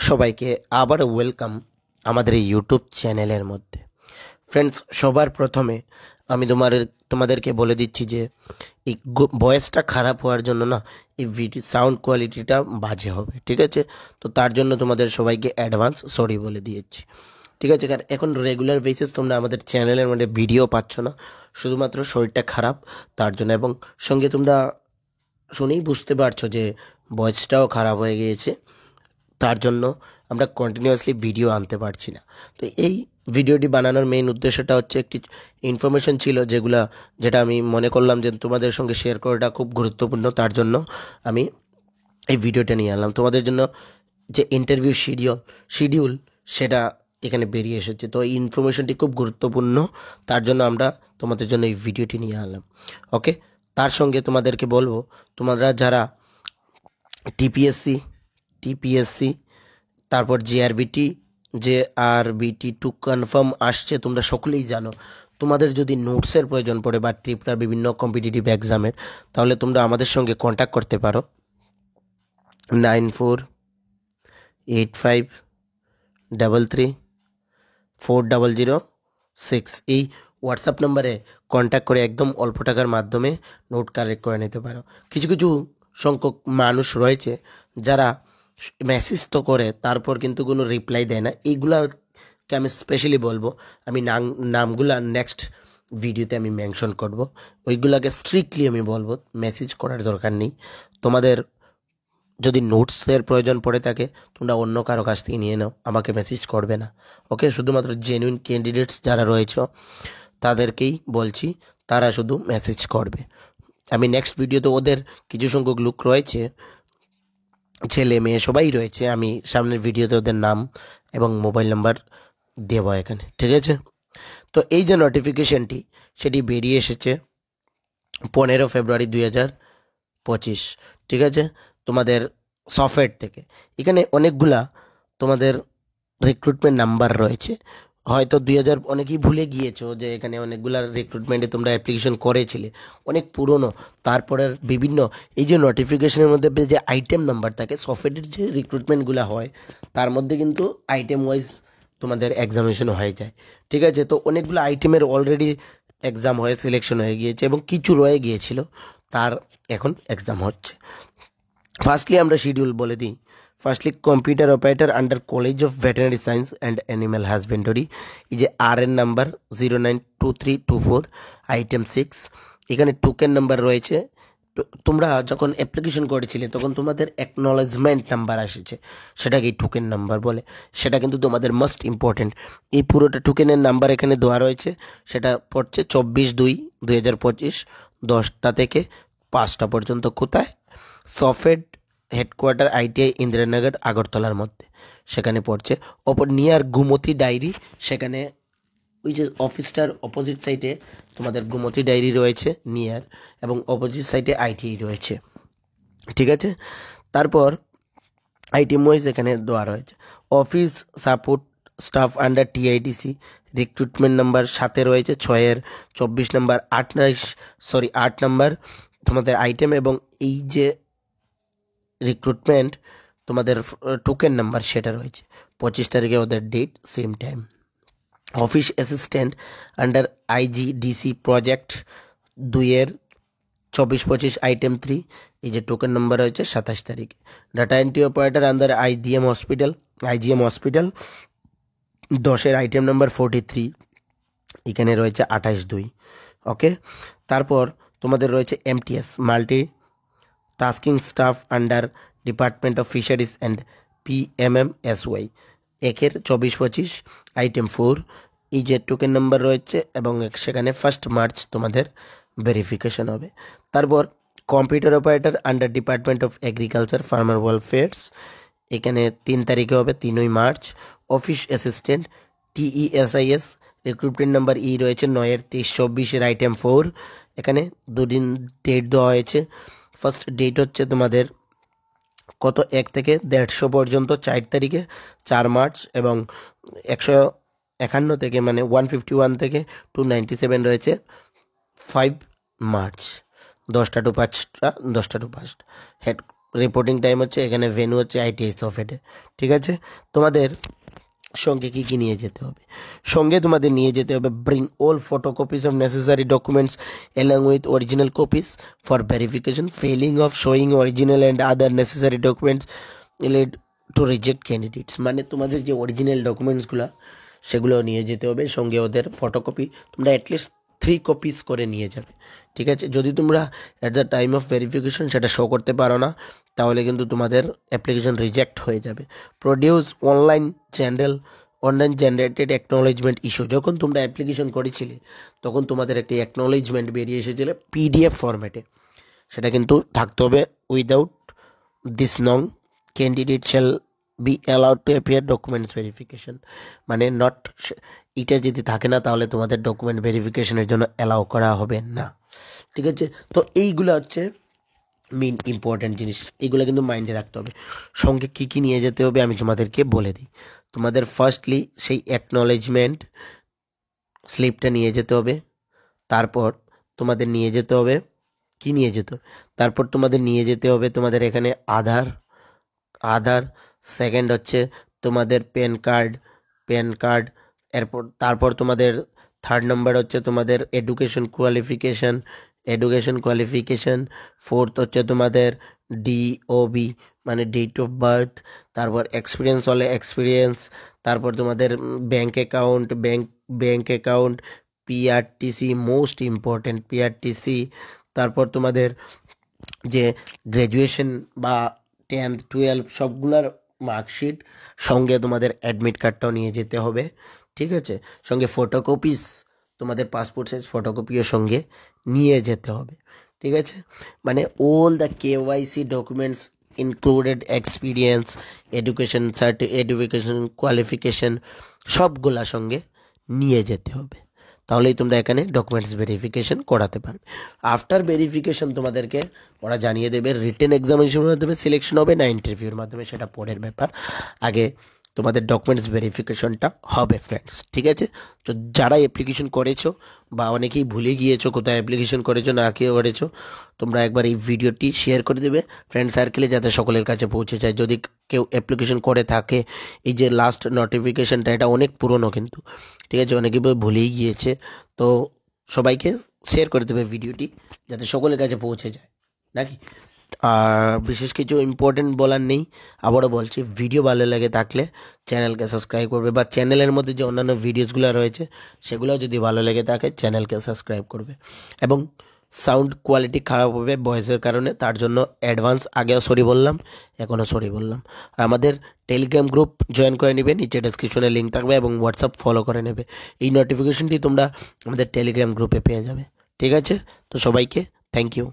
সবাইকে আবার ওয়েলকাম আমাদের এই ইউটিউব চ্যানেলের মধ্যে। ফ্রেন্ডস, সবার প্রথমে আমি তোমাদেরকে বলে দিচ্ছি যে এই ভয়েসটা খারাপ হওয়ার জন্য না এই ভিডিও সাউন্ড কোয়ালিটিটা বাজে হবে, ঠিক আছে? তো তার জন্য তোমাদের সবাইকে অ্যাডভান্স সরি বলে দিয়েছি, ঠিক আছে? কারণ এখন রেগুলার বেসিস তোমরা আমাদের চ্যানেলের মধ্যে ভিডিও পাচ্ছ না, শুধুমাত্র শরীরটা খারাপ তার জন্য, এবং সঙ্গে তোমরা শুনেই বুঝতে পারছো যে ভয়েসটাও খারাপ হয়ে গিয়েছে, তার জন্য আমরা কন্টিনিউয়াসলি ভিডিও আনতে পারছি না। তো এই ভিডিওটি বানানোর মেইন উদ্দেশ্যটা হচ্ছে একটি ইনফরমেশন ছিল যেটা আমি মনে করলাম যে তোমাদের সঙ্গে শেয়ার করাটা খুব গুরুত্বপূর্ণ, তার জন্য আমি এই ভিডিওটা নিয়ে আনলাম। তোমাদের জন্য যে ইন্টারভিউ শিডিউল সেটা এখানে বেরিয়ে এসেছে, তো এই ইনফরমেশনটি খুব গুরুত্বপূর্ণ, তার জন্য আমরা তোমাদের জন্য এই ভিডিওটি নিয়ে আনলাম। ওকে, তার সঙ্গে তোমাদেরকে বলবো, তোমরা যারা টিপিএসসি তারপর জেআরবিটি টু কনফার্ম আসছে, তোমরা সকলেই জানো। তোমাদের যদি নোটসের প্রয়োজন পড়ে বা ত্রিপুরার বিভিন্ন কম্পিটিটিভ এক্সামের, তাহলে তোমরা আমাদের সঙ্গে কন্ট্যাক্ট করতে পারো 9485334006 এই হোয়াটসঅ্যাপ নাম্বারে কন্ট্যাক্ট করে একদম অল্প টাকার মাধ্যমে নোট কালেক্ট করে নিতে পারো। কিছু কিছু সংখ্যক মানুষ রয়েছে যারা মেসেজ তো করে, তারপর কিন্তু কোনো রিপ্লাই দেয় না। এইগুলাকে আমি স্পেশালি বলবো, আমি নামগুলা নেক্সট ভিডিওতে আমি মেনশন করব। ওইগুলাকে স্ট্রিক্টলি আমি বলবো মেসেজ করার দরকার নেই। তোমাদের যদি নোটসের প্রয়োজন পড়ে থাকে, তোমরা অন্য কারো কাছ থেকে নিয়ে নাও, আমাকে মেসেজ করবে না। ওকে, শুধুমাত্র জেনুইন ক্যান্ডিডেটস যারা রয়েছে তাদেরকেই বলছি, তারা শুধু মেসেজ করবে। আমি নেক্সট ভিডিওতে ওদের কিছু সংখ্যক লোক রয়েছে, ছেলে মেয়ে সবাই রয়েছে, আমি সামনের ভিডিওতে ওদের নাম এবং মোবাইল নাম্বার দেব এখানে, ঠিক আছে? তো এই যে নোটিফিকেশনটি সেটি বেরিয়ে এসেছে 15 ফেব্রুয়ারি 2025, ঠিক আছে? তোমাদের সফটওয়্যার থেকে এখানে অনেকগুলা তোমাদের রিক্রুটমেন্ট নাম্বার রয়েছে। হয়তো অনেকেই ভুলে গিয়েছো যে এখানে অনেকগুলা রিক্রুটমেন্টে তোমরা অ্যাপ্লিকেশন করেছিলে, অনেক পুরনো। তারপরের বিভিন্ন এই যে নোটিফিকেশনের মধ্যে যে আইটেম নাম্বার থাকে, সফটওয়্যারের যে রিক্রুটমেন্টগুলো হয় তার মধ্যে কিন্তু আইটেম ওয়াইজ তোমাদের এক্সামিনেশন হয়ে যায়, ঠিক আছে? তো অনেকগুলো আইটেমের অলরেডি এক্সাম হয়ে সিলেকশন হয়ে গিয়েছে এবং কিছু রয়ে গিয়েছিল, তার এখন এক্সাম হচ্ছে। ফার্স্টলি আমরা শিডিউল বলে দিই। Firstly computer operator under college of veterinary science and animal husbandry, এই যে RN নাম্বার 092324 আইটেম 6, এখানে টোকেন নাম্বার রয়েছে। তোমরা যখন অ্যাপ্লিকেশন করেছিলে তখন তোমাদের অ্যাকনলেজমেন্ট নাম্বার এসেছে, সেটাকেই টোকেন নাম্বার বলে। সেটা কিন্তু তোমাদের মোস্ট ইম্পর্টেন্ট। এই পুরোটা টোকেনের নাম্বার এখানে দেওয়া রয়েছে, সেটা পড়ছে 24/2/2025 10টা থেকে 5টা পর্যন্ত। কোথায়? সফেড হেডকোয়ার্টার ITI ইন্দিরানগর আগরতলার মধ্যে, সেখানে পড়ছে। ওপর নিয়ার গুমতি ডায়েরি, সেখানে ওই যে অফিসটার অপোজিট সাইডে তোমাদের গুমতি ডায়েরি রয়েছে নিয়ার, এবং অপোজিট সাইডে ITI রয়েছে, ঠিক আছে? তারপর আইটেম ওয়াইজ এখানে দেওয়া রয়েছে। Office support staff under TIDC recruitment number 7 রয়েছে, 6/24 নাম্বার, 8 নাম্বার তোমাদের আইটেম, এবং এই যে রিক্রুটমেন্ট তোমাদের টোকেন নাম্বার সেটা রয়েছে। 25 তারিখে ওদের date, same time. Office assistant under IGDC project 2/24/25 item 3, এই যে টোকেন নাম্বার রয়েছে 27 তারিখে। Data entry operator under IGM hospital 10 item number 43, এখানে রয়েছে 28/2। ওকে, তারপর তোমাদের রয়েছে MTS multi tasking staff under department of fisheries and PMMSY 1/24/25 item 4, এই যে টোকেন নাম্বার রয়েছে, এবং সেখানে 1 মার্চ তোমাদের ভেরিফিকেশন হবে। তারপর computer operator under department of agriculture farmer welfares, এখানে 3 তারিখে হবে, 3 March. Office assistant TESIS recruitment number রয়েছে 9/23/24 আইটেম 4, এখানে দুদিন ডেট দেওয়া হয়েছে। ফার্স্ট ডেট হচ্ছে তোমাদের 1 থেকে 150 পর্যন্ত 4 তারিখে 4 মার্চ, এবং 151 থেকে 151 থেকে 297 রয়েছে 5 মার্চ, 10টা টু 5টা। হেড রিপোর্টিং টাইম হচ্ছে, এখানে ভেন্যু হচ্ছে আইটিআই সফেটে। ঠিক আছে, তোমাদের সঙ্গে কী কী নিয়ে যেতে হবে? সঙ্গে তোমাদের নিয়ে যেতে হবে bring all photocopies of necessary documents along with original copies for verification, felling of showing original and other necessary documents lead to reject candidates. মানে তোমাদের যে অরিজিনাল ডকুমেন্টসগুলো সেগুলো নিয়ে যেতে হবে, সঙ্গে ওদের ফটোকপি তোমরা অ্যাটলিস্ট 3 কপিস করে নিয়ে যাবে। ঠিক আছে, যদি তোমরা at the time of verification সেটা শো করতে পারো না, তাহলে কিন্তু তোমাদের অ্যাপ্লিকেশন রিজেক্ট হয়ে যাবে। Produce online generated acknowledgement issue. যখন তোমরা অ্যাপ্লিকেশন করেছিলে তখন তোমাদের একটি অ্যাকনোলেজমেন্ট বেরিয়ে এসেছিল পিডিএফ ফরম্যাটে, সেটা কিন্তু থাকতে হবে। উইদাউট দিস নং candidate shall be allowed to appear documents verification. মানে এটা যদি থাকে না তাহলে তোমাদের ডকুমেন্ট ভেরিফিকেশনের জন্য অ্যালাউ করা হবে না। ঠিক আছে, তো এইগুলো হচ্ছে মেন ইম্পর্ট্যান্ট জিনিস, এইগুলো কিন্তু মাইন্ডে রাখতে হবে। সঙ্গে কী কী নিয়ে যেতে হবে আমি তোমাদেরকে বলে দিই। তোমাদের ফার্স্টলি সেই অ্যাকনোলেজমেন্ট স্লিপটা নিয়ে যেতে হবে। তারপর তোমাদের নিয়ে যেতে হবে কি নিয়ে যেতে হবে, তারপর তোমাদের নিয়ে যেতে হবে তোমাদের এখানে আধার। সেকেন্ড হচ্ছে তোমাদের প্যান কার্ড। তারপর তোমাদের থার্ড নাম্বার হচ্ছে তোমাদের এডুকেশন কোয়ালিফিকেশন। ফোর্থ হচ্ছে তোমাদের ডিওবি মানে ডেট অফ বার্থ। তারপর এক্সপিরিয়েন্স হলে এক্সপিরিয়েন্স। তারপর তোমাদের bank account, PRTC, most important PRTC. তারপর তোমাদের যে গ্র্যাজুয়েশন বা 10th 12 সবগুলোর মার্কশিট, সঙ্গে তোমাদের অ্যাডমিট কার্ডটাও নিয়ে যেতে হবে। ঠিক আছে, সঙ্গে ফটোকপিস, তোমাদের পাসপোর্ট সাইজ ফটোকপিও সঙ্গে নিয়ে যেতে হবে। ঠিক আছে, মানে all the KYC documents included experience, education qualification সবগুলা সঙ্গে নিয়ে যেতে হবে, তাহলেই তোমরা এখানে ডকুমেন্টস ভেরিফিকেশন করাতে পারবে। আফটার ভেরিফিকেশন তোমাদেরকে ওরা জানিয়ে দেবে রিটেন এক্সামিনেশনের মাধ্যমে সিলেকশন হবে না ইন্টারভিউর মাধ্যমে, সেটা পরের ব্যাপার। আগে তোমাদের ডকুমেন্টস ভেরিফিকেশনটা হবে ফ্রেন্ডস। ঠিক আছে, তো যারা অ্যাপ্লিকেশন করেছো বা অনেকেই ভুলে গিয়েছো কোথায় অ্যাপ্লিকেশন করেছো না কে করেছো, তোমরা একবার এই ভিডিওটি শেয়ার করে দেবে ফ্রেন্ড সার্কেলে, যাতে সকলের কাছে পৌঁছে যায়। যদি কেউ অ্যাপ্লিকেশন করে থাকে, এই যে লাস্ট নোটিফিকেশনটা এটা অনেক পুরনো কিন্তু, ঠিক আছে, অনেকে ভুলেই গিয়েছে, তো সবাইকে শেয়ার করে দেবে ভিডিওটি যাতে সকলের কাছে পৌঁছে যায় নাকি। আর বিশেষ কিছু ইম্পর্টেন্ট বলার নেই, আবারও বলছি, ভিডিও ভালো লাগে থাকলে চ্যানেলকে সাবস্ক্রাইব করবে, বা চ্যানেলের মধ্যে যে অন্যান্য ভিডিওসগুলো রয়েছে সেগুলোও যদি ভালো লেগে থাকে চ্যানেলকে সাবস্ক্রাইব করবে। এবং সাউন্ড কোয়ালিটি খারাপ হবে ভয়েসের কারণে, তার জন্য অ্যাডভান্স আগেও সরি বললাম, এখনও সরি বললাম। আর আমাদের টেলিগ্রাম গ্রুপ জয়েন করে নেবে, নিচে ডেসক্রিপশনে লিঙ্ক থাকবে, এবং হোয়াটসঅ্যাপ ফলো করে নেবে। এই নোটিফিকেশনটি তোমরা আমাদের টেলিগ্রাম গ্রুপে পেয়ে যাবে। ঠিক আছে, তো সবাইকে থ্যাংক ইউ।